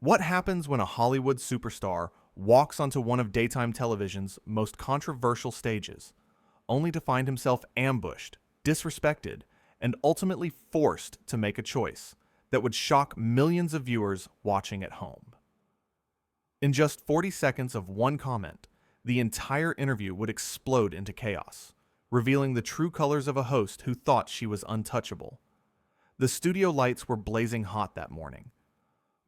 What happens when a Hollywood superstar walks onto one of daytime television's most controversial stages, only to find himself ambushed, disrespected, and ultimately forced to make a choice that would shock millions of viewers watching at home? In just 40 seconds of one comment, the entire interview would explode into chaos, revealing the true colors of a host who thought she was untouchable. The studio lights were blazing hot that morning.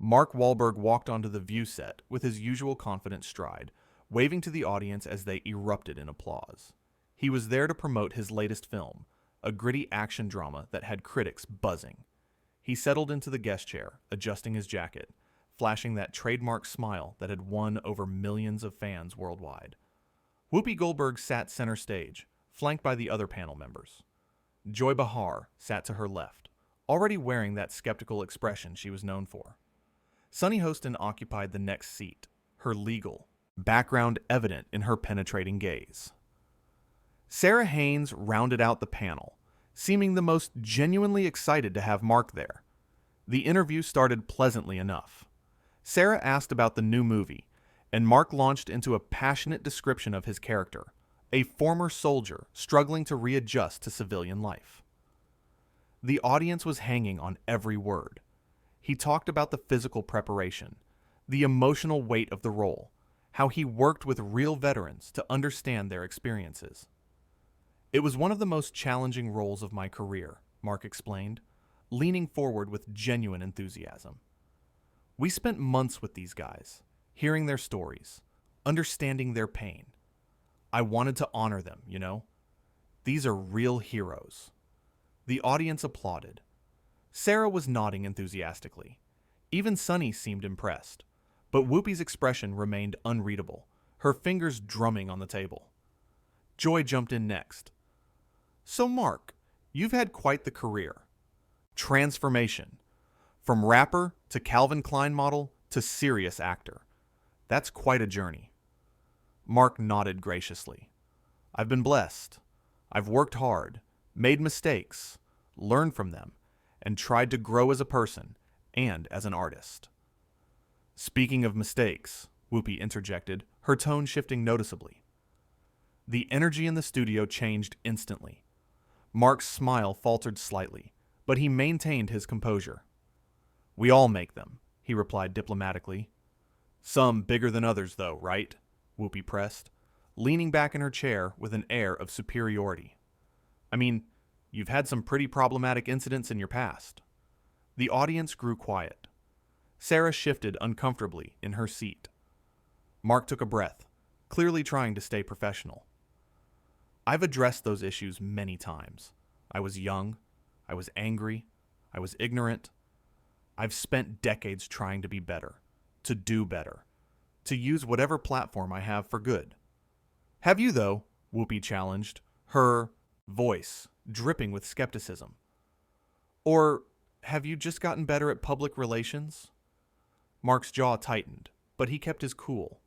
Mark Wahlberg walked onto the View set with his usual confident stride, waving to the audience as they erupted in applause. He was there to promote his latest film, a gritty action drama that had critics buzzing. He settled into the guest chair, adjusting his jacket, flashing that trademark smile that had won over millions of fans worldwide. Whoopi Goldberg sat center stage, flanked by the other panel members. Joy Behar sat to her left, already wearing that skeptical expression she was known for. Sunny Hostin occupied the next seat, her legal background evident in her penetrating gaze. Sarah Haynes rounded out the panel, seeming the most genuinely excited to have Mark there. The interview started pleasantly enough. Sarah asked about the new movie, and Mark launched into a passionate description of his character, a former soldier struggling to readjust to civilian life. The audience was hanging on every word. He talked about the physical preparation, the emotional weight of the role, how he worked with real veterans to understand their experiences. It was one of the most challenging roles of my career, Mark explained, leaning forward with genuine enthusiasm. We spent months with these guys, hearing their stories, understanding their pain. I wanted to honor them, you know? These are real heroes. The audience applauded. Sarah was nodding enthusiastically. Even Sunny seemed impressed, but Whoopi's expression remained unreadable, her fingers drumming on the table. Joy jumped in next. So Mark, you've had quite the career. Transformation. From rapper to Calvin Klein model to serious actor. That's quite a journey. Mark nodded graciously. I've been blessed. I've worked hard, made mistakes, learned from them, and tried to grow as a person and as an artist. Speaking of mistakes, Whoopi interjected, her tone shifting noticeably. The energy in the studio changed instantly. Mark's smile faltered slightly, but he maintained his composure. We all make them, he replied diplomatically. Some bigger than others, though, right? Whoopi pressed, leaning back in her chair with an air of superiority. I mean, you've had some pretty problematic incidents in your past. The audience grew quiet. Sarah shifted uncomfortably in her seat. Mark took a breath, clearly trying to stay professional. I've addressed those issues many times. I was young. I was angry. I was ignorant. I've spent decades trying to be better, to do better, to use whatever platform I have for good. Have you, though? Whoopi challenged, her voice dripping with skepticism. Or have you just gotten better at public relations? Mark's jaw tightened, but he kept his cool.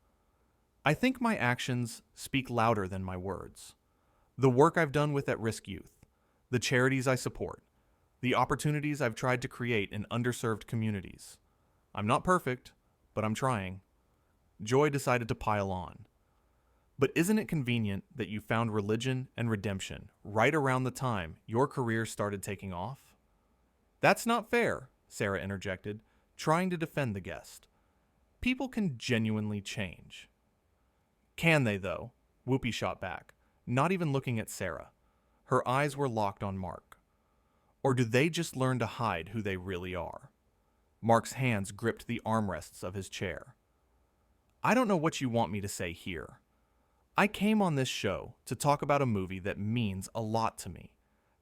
I think my actions speak louder than my words. The work I've done with at-risk youth, the charities I support, the opportunities I've tried to create in underserved communities. I'm not perfect, but I'm trying. Joy decided to pile on. But isn't it convenient that you found religion and redemption right around the time your career started taking off? That's not fair, Sarah interjected, trying to defend the guest. People can genuinely change. Can they, though? Whoopi shot back, not even looking at Sarah. Her eyes were locked on Mark. Or do they just learn to hide who they really are? Mark's hands gripped the armrests of his chair. I don't know what you want me to say here. I came on this show to talk about a movie that means a lot to me,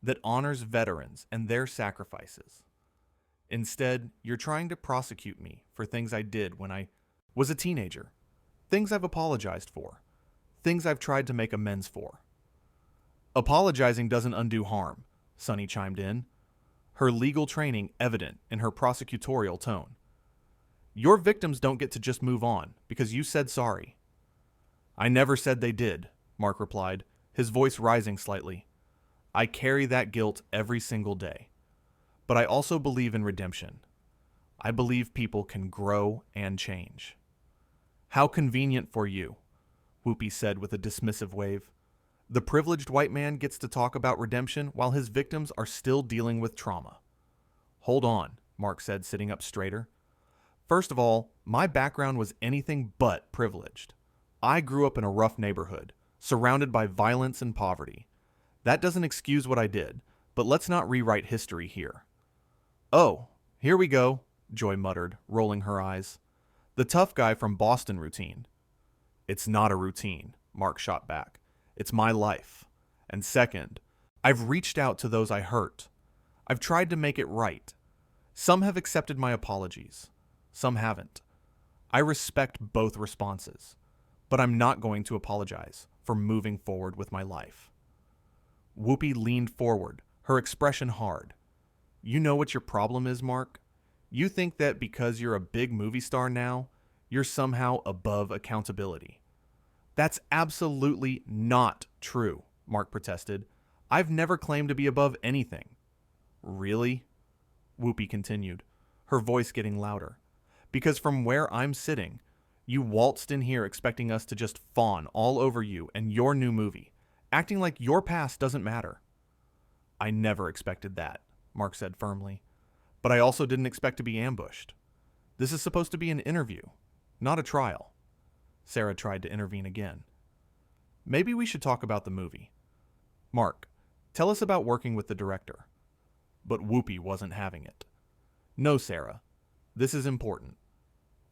that honors veterans and their sacrifices. Instead, you're trying to prosecute me for things I did when I was a teenager, things I've apologized for, things I've tried to make amends for. Apologizing doesn't undo harm, Sunny chimed in, her legal training evident in her prosecutorial tone. Your victims don't get to just move on because you said sorry. I never said they did, Mark replied, his voice rising slightly. I carry that guilt every single day. But I also believe in redemption. I believe people can grow and change. How convenient for you, Whoopi said with a dismissive wave. The privileged white man gets to talk about redemption while his victims are still dealing with trauma. Hold on, Mark said, sitting up straighter. First of all, my background was anything but privileged. I grew up in a rough neighborhood, surrounded by violence and poverty. That doesn't excuse what I did, but let's not rewrite history here. Oh, here we go, Joy muttered, rolling her eyes. The tough guy from Boston routine. It's not a routine, Mark shot back. It's my life. And second, I've reached out to those I hurt. I've tried to make it right. Some have accepted my apologies. Some haven't. I respect both responses, but I'm not going to apologize for moving forward with my life. Whoopi leaned forward, her expression hard. You know what your problem is, Mark? You think that because you're a big movie star now, you're somehow above accountability. That's absolutely not true, Mark protested. I've never claimed to be above anything. Really? Whoopi continued, her voice getting louder. Because from where I'm sitting, you waltzed in here expecting us to just fawn all over you and your new movie, acting like your past doesn't matter. I never expected that, Mark said firmly. But I also didn't expect to be ambushed. This is supposed to be an interview, not a trial. Sarah tried to intervene again. Maybe we should talk about the movie. Mark, tell us about working with the director. But Whoopi wasn't having it. No, Sarah. This is important.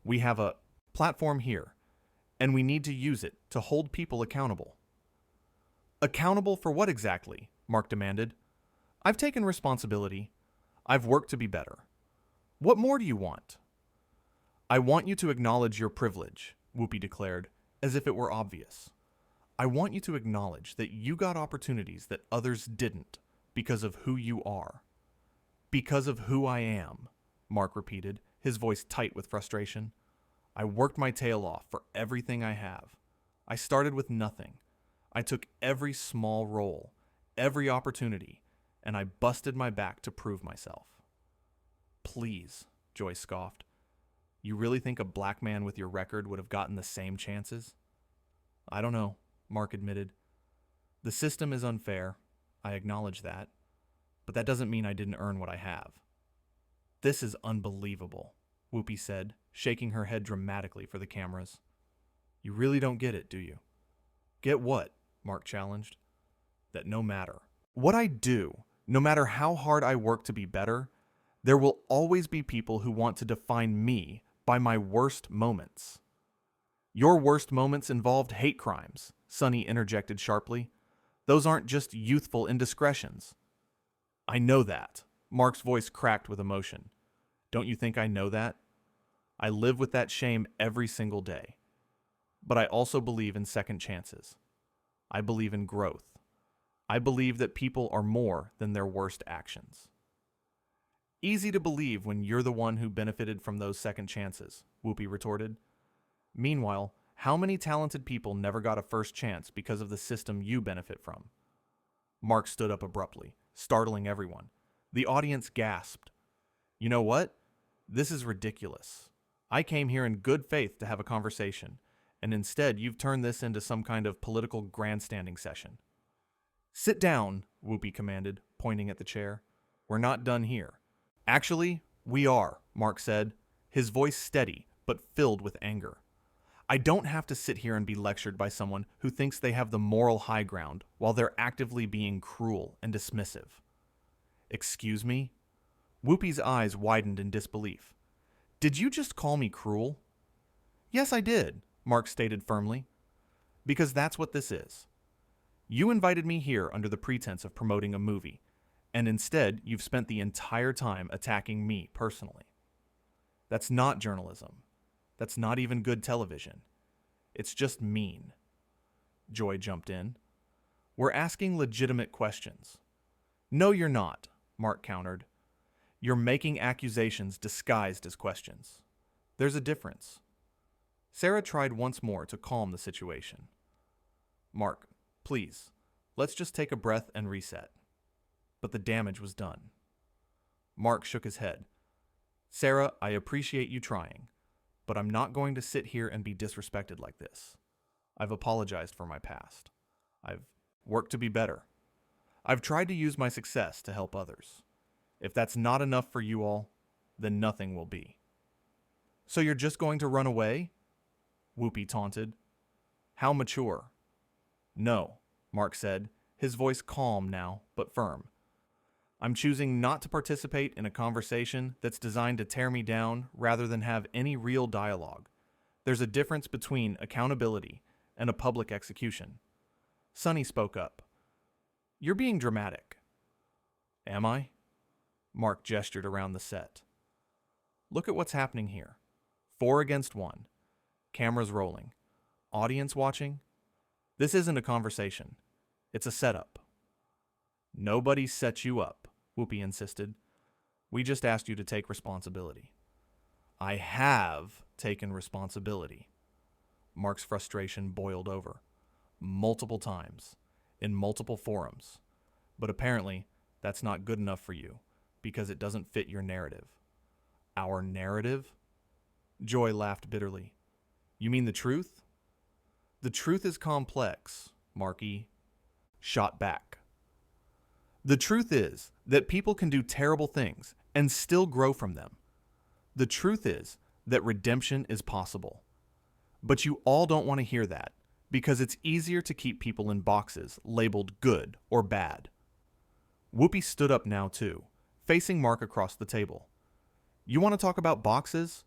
We have a platform here, and we need to use it to hold people accountable. Accountable for what exactly? Mark demanded. I've taken responsibility. I've worked to be better. What more do you want? I want you to acknowledge your privilege, Whoopi declared, as if it were obvious. I want you to acknowledge that you got opportunities that others didn't because of who you are. Because of who I am, Mark repeated, his voice tight with frustration. I worked my tail off for everything I have. I started with nothing. I took every small role, every opportunity, and I busted my back to prove myself. Please, Joy scoffed. You really think a black man with your record would have gotten the same chances? I don't know, Mark admitted. The system is unfair. I acknowledge that. But that doesn't mean I didn't earn what I have. This is unbelievable, Whoopi said, shaking her head dramatically for the cameras. You really don't get it, do you? Get what? Mark challenged. That no matter what I do, no matter how hard I work to be better, there will always be people who want to define me by my worst moments. Your worst moments involved hate crimes, Sonny interjected sharply. Those aren't just youthful indiscretions. I know that. Mark's voice cracked with emotion. Don't you think I know that? I live with that shame every single day. But I also believe in second chances. I believe in growth. I believe that people are more than their worst actions. Easy to believe when you're the one who benefited from those second chances, Whoopi retorted. Meanwhile, how many talented people never got a first chance because of the system you benefit from? Mark stood up abruptly, startling everyone. The audience gasped. You know what? This is ridiculous. I came here in good faith to have a conversation, and instead you've turned this into some kind of political grandstanding session. Sit down, Whoopi commanded, pointing at the chair. We're not done here. Actually, we are, Mark said, his voice steady but filled with anger. I don't have to sit here and be lectured by someone who thinks they have the moral high ground while they're actively being cruel and dismissive. Excuse me? Whoopi's eyes widened in disbelief. Did you just call me cruel? Yes, I did, Mark stated firmly. Because that's what this is. You invited me here under the pretense of promoting a movie, and instead you've spent the entire time attacking me personally. That's not journalism. That's not even good television. It's just mean. Joy jumped in. We're asking legitimate questions. No, you're not, Mark countered. You're making accusations disguised as questions. There's a difference. Sarah tried once more to calm the situation. Mark, please, let's just take a breath and reset. But the damage was done. Mark shook his head. Sarah, I appreciate you trying, but I'm not going to sit here and be disrespected like this. I've apologized for my past. I've worked to be better. I've tried to use my success to help others. If that's not enough for you all, then nothing will be. So you're just going to run away? Whoopi taunted. How mature. No, Mark said, his voice calm now, but firm. I'm choosing not to participate in a conversation that's designed to tear me down rather than have any real dialogue. There's a difference between accountability and a public execution. Sonny spoke up. You're being dramatic. Am I? Mark gestured around the set. Look at what's happening here. 4 against 1. Cameras rolling. Audience watching. This isn't a conversation. It's a setup. Nobody set you up, Whoopi insisted. We just asked you to take responsibility. I have taken responsibility. Mark's frustration boiled over. Multiple times. In multiple forums. But apparently, that's not good enough for you, because it doesn't fit your narrative. Our narrative? Joy laughed bitterly. You mean the truth? The truth is complex, Marky shot back. The truth is that people can do terrible things and still grow from them. The truth is that redemption is possible. But you all don't want to hear that because it's easier to keep people in boxes labeled good or bad. Whoopi stood up now too, facing Mark across the table. You want to talk about boxes?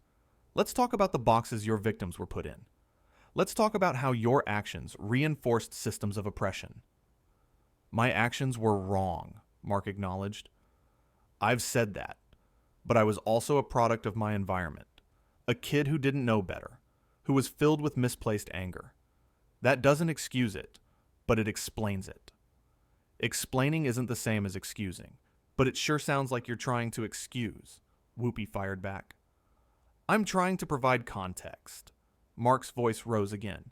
Let's talk about the boxes your victims were put in. Let's talk about how your actions reinforced systems of oppression. My actions were wrong, Mark acknowledged. I've said that, but I was also a product of my environment. A kid who didn't know better, who was filled with misplaced anger. That doesn't excuse it, but it explains it. Explaining isn't the same as excusing, but it sure sounds like you're trying to excuse, Whoopi fired back. I'm trying to provide context. Mark's voice rose again.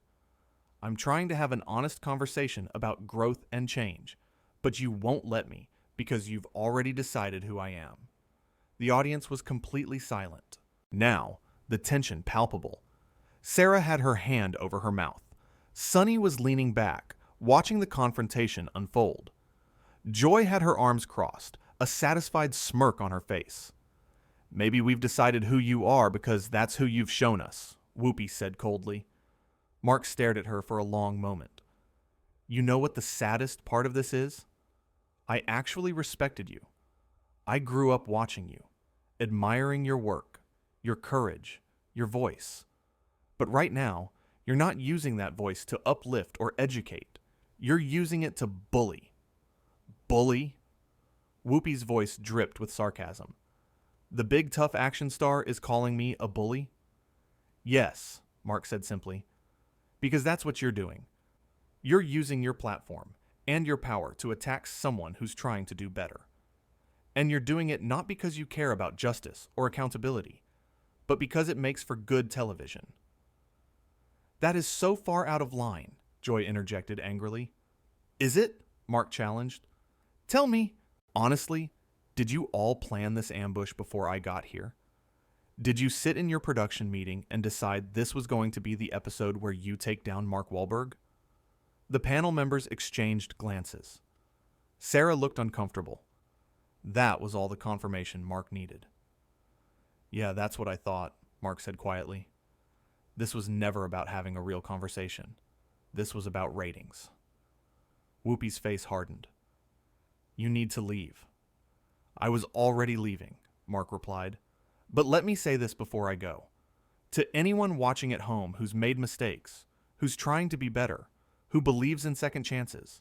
I'm trying to have an honest conversation about growth and change, but you won't let me because you've already decided who I am. The audience was completely silent. Now, the tension palpable. Sarah had her hand over her mouth. Sonny was leaning back, watching the confrontation unfold. Joy had her arms crossed, a satisfied smirk on her face. Maybe we've decided who you are because that's who you've shown us, Whoopi said coldly. Mark stared at her for a long moment. You know what the saddest part of this is? I actually respected you. I grew up watching you, admiring your work, your courage, your voice. But right now, you're not using that voice to uplift or educate. You're using it to bully. Bully? Whoopi's voice dripped with sarcasm. The big tough action star is calling me a bully? Yes, Mark said simply. Because that's what you're doing. You're using your platform and your power to attack someone who's trying to do better. And you're doing it not because you care about justice or accountability, but because it makes for good television. That is so far out of line, Joy interjected angrily. Is it? Mark challenged. Tell me, honestly, did you all plan this ambush before I got here? Did you sit in your production meeting and decide this was going to be the episode where you take down Mark Wahlberg? The panel members exchanged glances. Sarah looked uncomfortable. That was all the confirmation Mark needed. Yeah, that's what I thought, Mark said quietly. This was never about having a real conversation. This was about ratings. Whoopi's face hardened. You need to leave. I was already leaving, Mark replied. But let me say this before I go. To anyone watching at home who's made mistakes, who's trying to be better, who believes in second chances,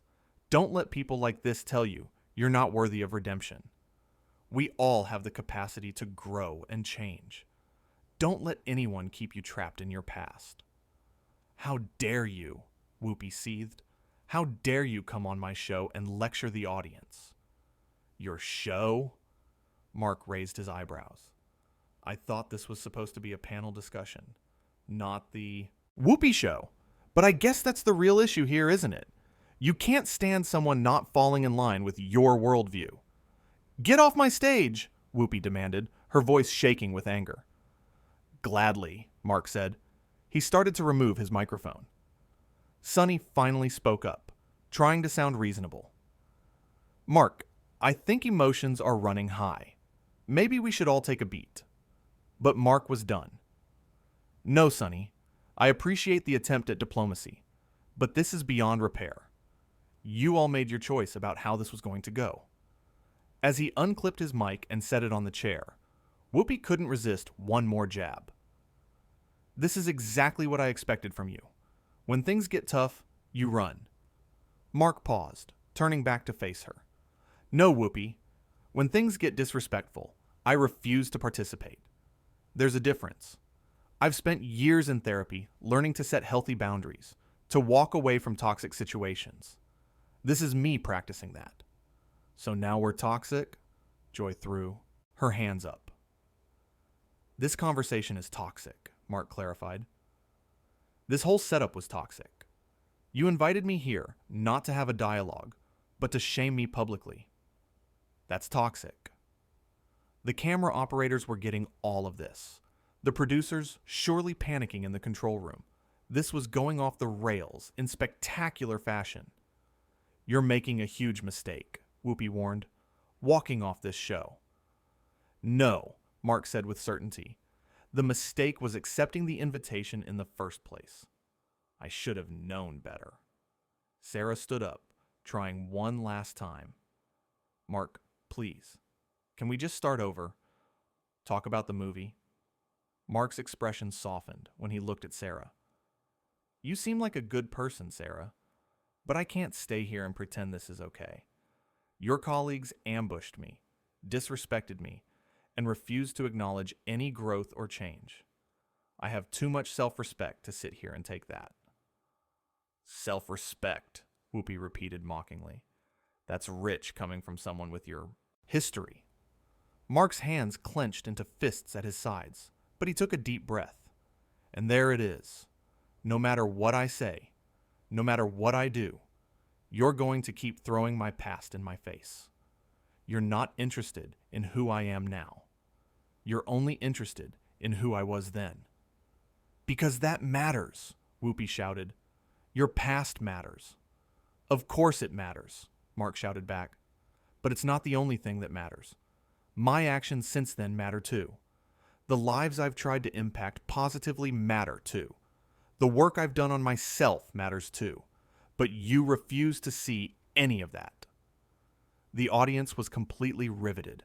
don't let people like this tell you you're not worthy of redemption. We all have the capacity to grow and change. Don't let anyone keep you trapped in your past. How dare you, Whoopi seethed. How dare you come on my show and lecture the audience? Your show? Mark raised his eyebrows. I thought this was supposed to be a panel discussion, not the Whoopi show. But I guess that's the real issue here, isn't it? You can't stand someone not falling in line with your worldview. Get off my stage, Whoopi demanded, her voice shaking with anger. Gladly, Mark said. He started to remove his microphone. Sonny finally spoke up, trying to sound reasonable. Mark, I think emotions are running high. Maybe we should all take a beat. But Mark was done. No, Sonny. I appreciate the attempt at diplomacy, but this is beyond repair. You all made your choice about how this was going to go. As he unclipped his mic and set it on the chair, Whoopi couldn't resist one more jab. This is exactly what I expected from you. When things get tough, you run. Mark paused, turning back to face her. No, Whoopi. When things get disrespectful, I refuse to participate. There's a difference. I've spent years in therapy learning to set healthy boundaries, to walk away from toxic situations. This is me practicing that. So now we're toxic? Joy threw her hands up. This conversation is toxic, Mark clarified. This whole setup was toxic. You invited me here not to have a dialogue, but to shame me publicly. That's toxic. The camera operators were getting all of this. The producers surely panicking in the control room. This was going off the rails in spectacular fashion. You're making a huge mistake, Whoopi warned, walking off this show. No, Mark said with certainty. The mistake was accepting the invitation in the first place. I should have known better. Sarah stood up, trying one last time. Mark, please, can we just start over? Talk about the movie? Mark's expression softened when he looked at Sarah. You seem like a good person, Sarah, but I can't stay here and pretend this is okay. Your colleagues ambushed me, disrespected me, and refused to acknowledge any growth or change. I have too much self-respect to sit here and take that. Self-respect, Whoopi repeated mockingly. That's rich coming from someone with your history. Mark's hands clenched into fists at his sides, but he took a deep breath. And there it is. No matter what I say, no matter what I do, you're going to keep throwing my past in my face. You're not interested in who I am now. You're only interested in who I was then. Because that matters, Whoopi shouted. Your past matters. Of course it matters, Mark shouted back. But it's not the only thing that matters. My actions since then matter too. The lives I've tried to impact positively matter too. The work I've done on myself matters too. But you refuse to see any of that. The audience was completely riveted.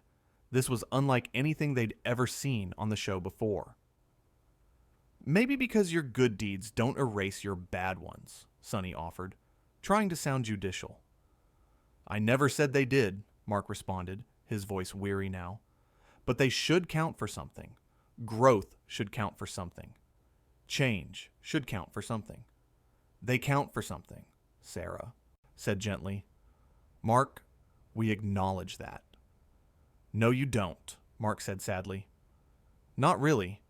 This was unlike anything they'd ever seen on the show before. Maybe because your good deeds don't erase your bad ones, Sonny offered, trying to sound judicial. I never said they did, Mark responded, his voice weary now. But they should count for something. Growth should count for something. Change should count for something. They count for something, Sarah said gently. Mark, we acknowledge that. No, you don't, Mark said sadly. Not really.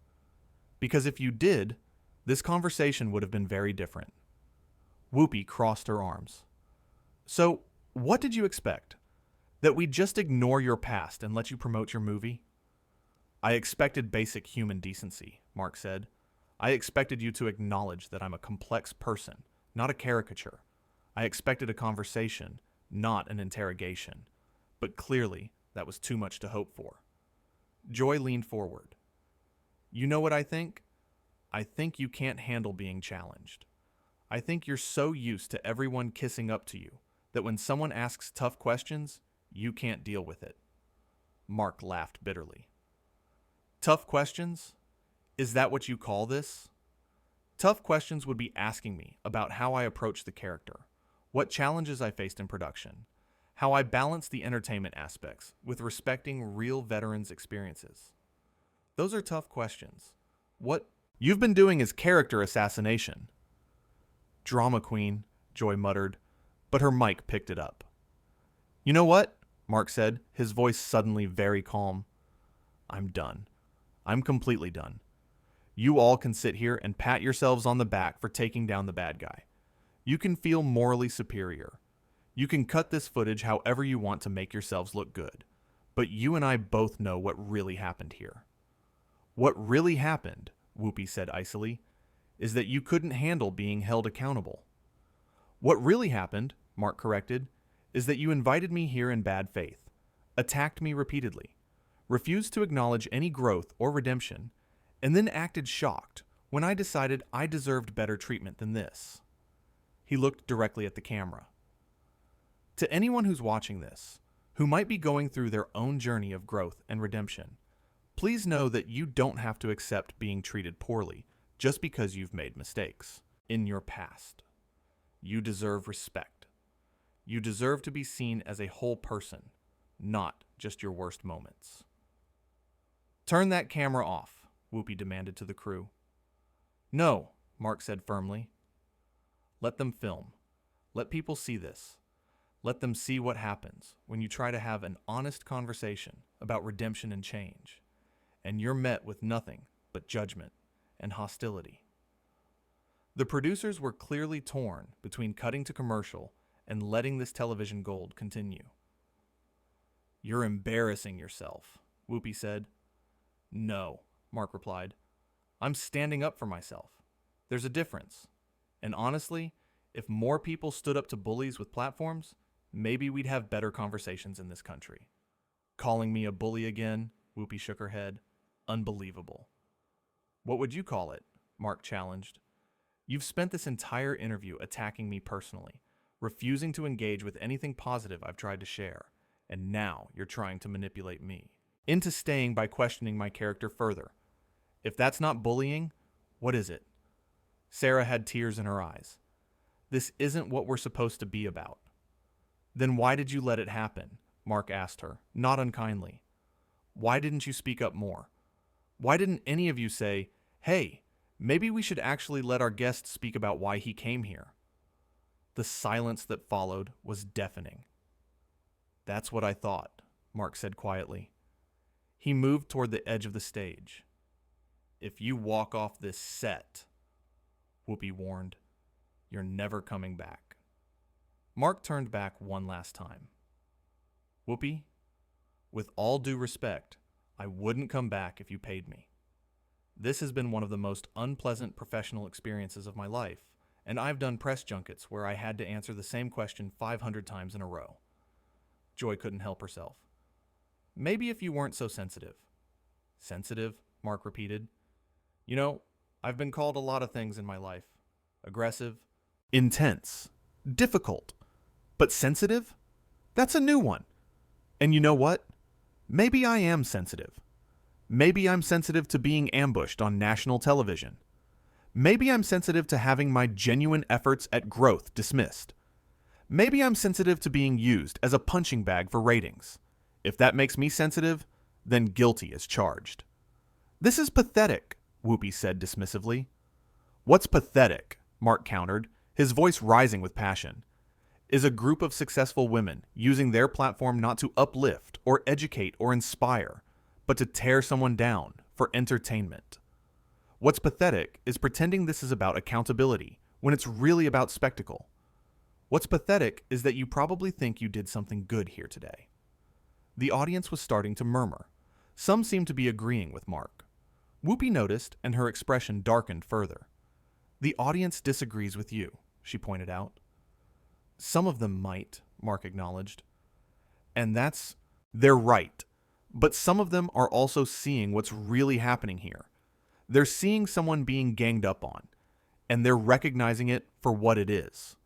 Because if you did, this conversation would have been very different. Whoopi crossed her arms. So, what did you expect? That we'd just ignore your past and let you promote your movie? I expected basic human decency, Mark said. I expected you to acknowledge that I'm a complex person, not a caricature. I expected a conversation, not an interrogation. But clearly, that was too much to hope for. Joy leaned forward. You know what I think? I think you can't handle being challenged. I think you're so used to everyone kissing up to you that when someone asks tough questions, you can't deal with it. Mark laughed bitterly. Tough questions? Is that what you call this? Tough questions would be asking me about how I approach the character, what challenges I faced in production, how I balance the entertainment aspects with respecting real veterans' experiences. Those are tough questions. What you've been doing is character assassination. Drama queen, Joy muttered, but her mic picked it up. You know what? Mark said, his voice suddenly very calm. I'm done. I'm completely done. You all can sit here and pat yourselves on the back for taking down the bad guy. You can feel morally superior. You can cut this footage however you want to make yourselves look good. But you and I both know what really happened here. What really happened, Whoopi said icily, is that you couldn't handle being held accountable. What really happened, Mark corrected, is that you invited me here in bad faith, attacked me repeatedly, refused to acknowledge any growth or redemption, and then acted shocked when I decided I deserved better treatment than this. He looked directly at the camera. To anyone who's watching this, who might be going through their own journey of growth and redemption, please know that you don't have to accept being treated poorly just because you've made mistakes in your past. You deserve respect. You deserve to be seen as a whole person, not just your worst moments. Turn that camera off, Whoopi demanded to the crew. No, Mark said firmly. Let them film. Let people see this. Let them see what happens when you try to have an honest conversation about redemption and change, and you're met with nothing but judgment and hostility. The producers were clearly torn between cutting to commercial and letting this television gold continue. You're embarrassing yourself, Whoopi said. No, Mark replied. I'm standing up for myself. There's a difference. And honestly, if more people stood up to bullies with platforms, maybe we'd have better conversations in this country. Calling me a bully again? Whoopi shook her head. Unbelievable. What would you call it? Mark challenged. You've spent this entire interview attacking me personally, refusing to engage with anything positive I've tried to share, and now you're trying to manipulate me into staying by questioning my character further. If that's not bullying, what is it? Sarah had tears in her eyes. This isn't what we're supposed to be about. Then why did you let it happen? Mark asked her, not unkindly. Why didn't you speak up more? Why didn't any of you say, hey, maybe we should actually let our guest speak about why he came here? The silence that followed was deafening. That's what I thought, Mark said quietly. He moved toward the edge of the stage. If you walk off this set, Whoopi warned, you're never coming back. Mark turned back one last time. Whoopi, with all due respect, I wouldn't come back if you paid me. This has been one of the most unpleasant professional experiences of my life, and I've done press junkets where I had to answer the same question 500 times in a row. Joy couldn't help herself. Maybe if you weren't so sensitive. Sensitive, Mark repeated. You know, I've been called a lot of things in my life. Aggressive, intense, difficult, but sensitive? That's a new one. And you know what? Maybe I am sensitive. Maybe I'm sensitive to being ambushed on national television. Maybe I'm sensitive to having my genuine efforts at growth dismissed. Maybe I'm sensitive to being used as a punching bag for ratings. If that makes me sensitive, then guilty as charged. This is pathetic, Whoopi said dismissively. What's pathetic, Mark countered, his voice rising with passion, is a group of successful women using their platform not to uplift or educate or inspire, but to tear someone down for entertainment. What's pathetic is pretending this is about accountability when it's really about spectacle. What's pathetic is that you probably think you did something good here today. The audience was starting to murmur. Some seemed to be agreeing with Mark. Whoopi noticed, and her expression darkened further. The audience disagrees with you, she pointed out. Some of them might, Mark acknowledged. And they're right. But some of them are also seeing what's really happening here. They're seeing someone being ganged up on, and they're recognizing it for what it is.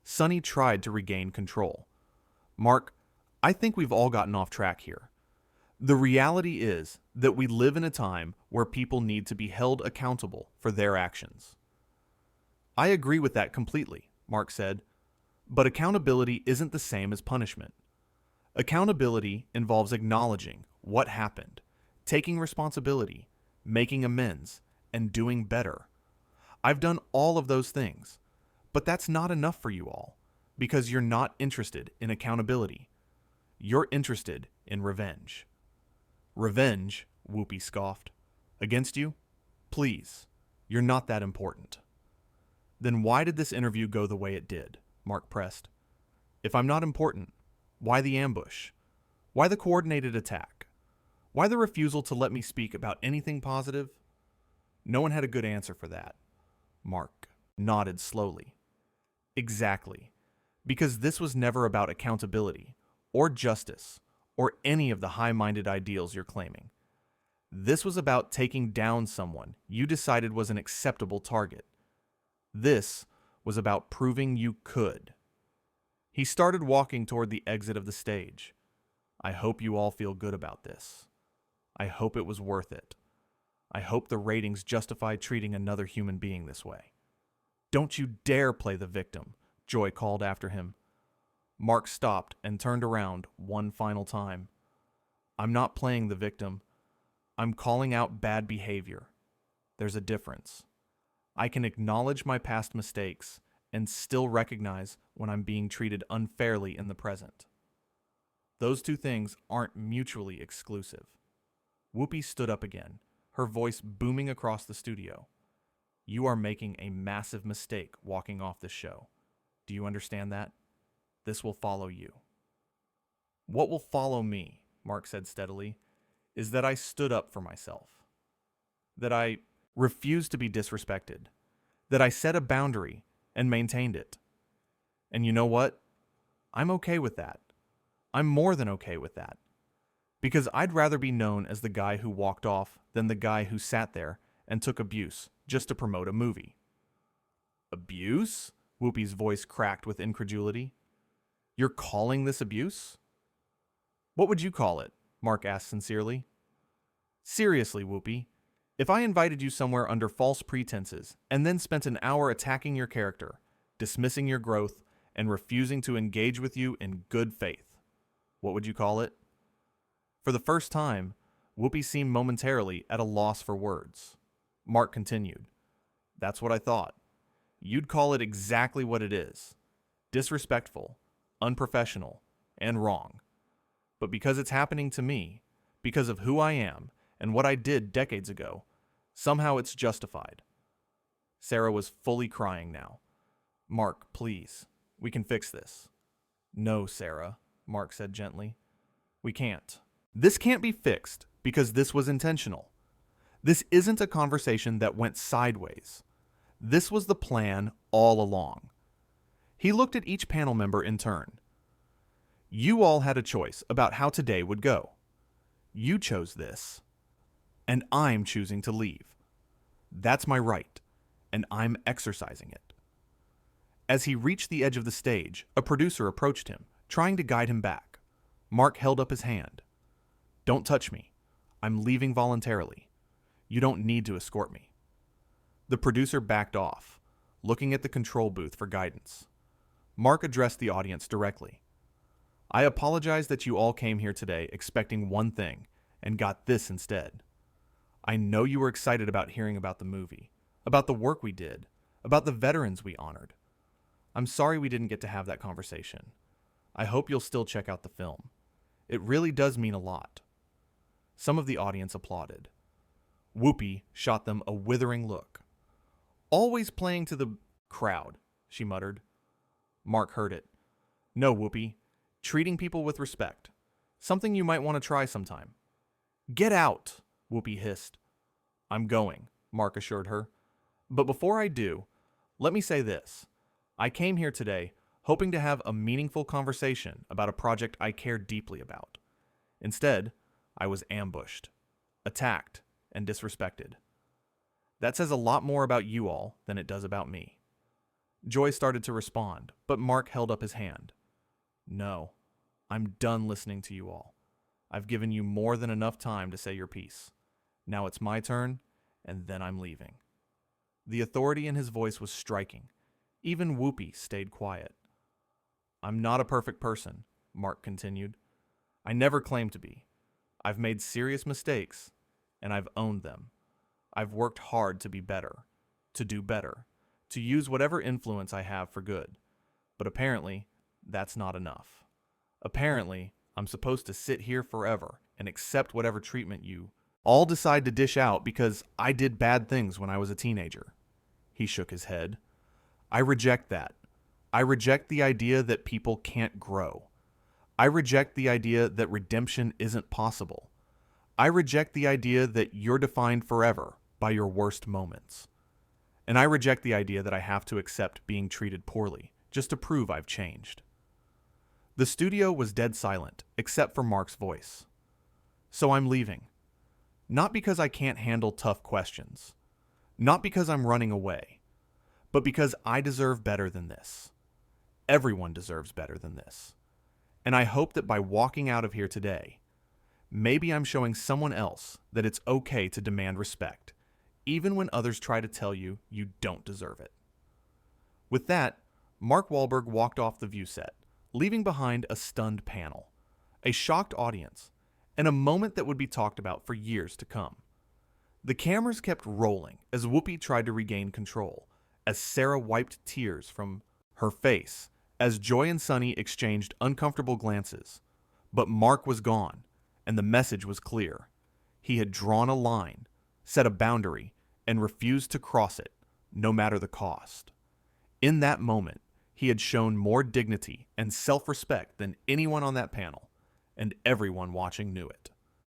Sonny tried to regain control. Mark, I think we've all gotten off track here. The reality is that we live in a time where people need to be held accountable for their actions. I agree with that completely, Mark said, but accountability isn't the same as punishment. Accountability involves acknowledging what happened, taking responsibility, making amends, and doing better. I've done all of those things, but that's not enough for you all, because you're not interested in accountability. You're interested in revenge. Revenge, Whoopi scoffed. Against you? Please, you're not that important. Then why did this interview go the way it did? Mark pressed. If I'm not important, why the ambush? Why the coordinated attack? Why the refusal to let me speak about anything positive? No one had a good answer for that. Mark nodded slowly. Exactly. Because this was never about accountability, or justice, or any of the high-minded ideals you're claiming. This was about taking down someone you decided was an acceptable target. This was about proving you could. He started walking toward the exit of the stage. I hope you all feel good about this. I hope it was worth it. I hope the ratings justify treating another human being this way. Don't you dare play the victim, Joy called after him. Mark stopped and turned around one final time. I'm not playing the victim. I'm calling out bad behavior. There's a difference. I can acknowledge my past mistakes and still recognize when I'm being treated unfairly in the present. Those two things aren't mutually exclusive. Whoopi stood up again, her voice booming across the studio. You are making a massive mistake walking off this show. Do you understand that? This will follow you. What will follow me, Mark said steadily, is that I stood up for myself. That I refused to be disrespected. That I set a boundary and maintained it. And you know what? I'm okay with that. I'm more than okay with that. Because I'd rather be known as the guy who walked off than the guy who sat there and took abuse just to promote a movie. Abuse? Whoopi's voice cracked with incredulity. You're calling this abuse? What would you call it? Mark asked sincerely. Seriously, Whoopi, if I invited you somewhere under false pretenses and then spent an hour attacking your character, dismissing your growth, and refusing to engage with you in good faith, what would you call it? For the first time, Whoopi seemed momentarily at a loss for words. Mark continued. That's what I thought. You'd call it exactly what it is. Disrespectful, unprofessional, and wrong. But because it's happening to me, because of who I am and what I did decades ago, somehow it's justified. Sarah was fully crying now. Mark, please, we can fix this. No, Sarah, Mark said gently. We can't. This can't be fixed because this was intentional. This isn't a conversation that went sideways. This was the plan all along. He looked at each panel member in turn. You all had a choice about how today would go. You chose this, and I'm choosing to leave. That's my right, and I'm exercising it. As he reached the edge of the stage, a producer approached him, trying to guide him back. Mark held up his hand. Don't touch me. I'm leaving voluntarily. You don't need to escort me. The producer backed off, looking at the control booth for guidance. Mark addressed the audience directly. I apologize that you all came here today expecting one thing and got this instead. I know you were excited about hearing about the movie, about the work we did, about the veterans we honored. I'm sorry we didn't get to have that conversation. I hope you'll still check out the film. It really does mean a lot. Some of the audience applauded. Whoopi shot them a withering look. Always playing to the crowd, she muttered. Mark heard it. No, Whoopi. Treating people with respect. Something you might want to try sometime. Get out, Whoopi hissed. I'm going, Mark assured her. But before I do, let me say this. I came here today hoping to have a meaningful conversation about a project I care deeply about. Instead, I was ambushed, attacked, and disrespected. That says a lot more about you all than it does about me. Joy started to respond, but Mark held up his hand. No, I'm done listening to you all. I've given you more than enough time to say your piece. Now it's my turn, and then I'm leaving. The authority in his voice was striking. Even Whoopi stayed quiet. I'm not a perfect person, Mark continued. I never claimed to be. I've made serious mistakes, and I've owned them. I've worked hard to be better, to do better, to use whatever influence I have for good. But apparently, that's not enough. Apparently, I'm supposed to sit here forever and accept whatever treatment you all decide to dish out because I did bad things when I was a teenager. He shook his head. I reject that. I reject the idea that people can't grow. I reject the idea that redemption isn't possible. I reject the idea that you're defined forever by your worst moments. And I reject the idea that I have to accept being treated poorly just to prove I've changed. The studio was dead silent, except for Mark's voice. So I'm leaving. Not because I can't handle tough questions. Not because I'm running away. But because I deserve better than this. Everyone deserves better than this. And I hope that by walking out of here today, maybe I'm showing someone else that it's okay to demand respect, even when others try to tell you you don't deserve it. With that, Mark Wahlberg walked off the view set, leaving behind a stunned panel, a shocked audience, and a moment that would be talked about for years to come. The cameras kept rolling as Whoopi tried to regain control, as Sarah wiped tears from her face, as Joy and Sunny exchanged uncomfortable glances. But Mark was gone, and the message was clear. He had drawn a line, set a boundary, and refused to cross it, no matter the cost. In that moment, he had shown more dignity and self-respect than anyone on that panel, and everyone watching knew it.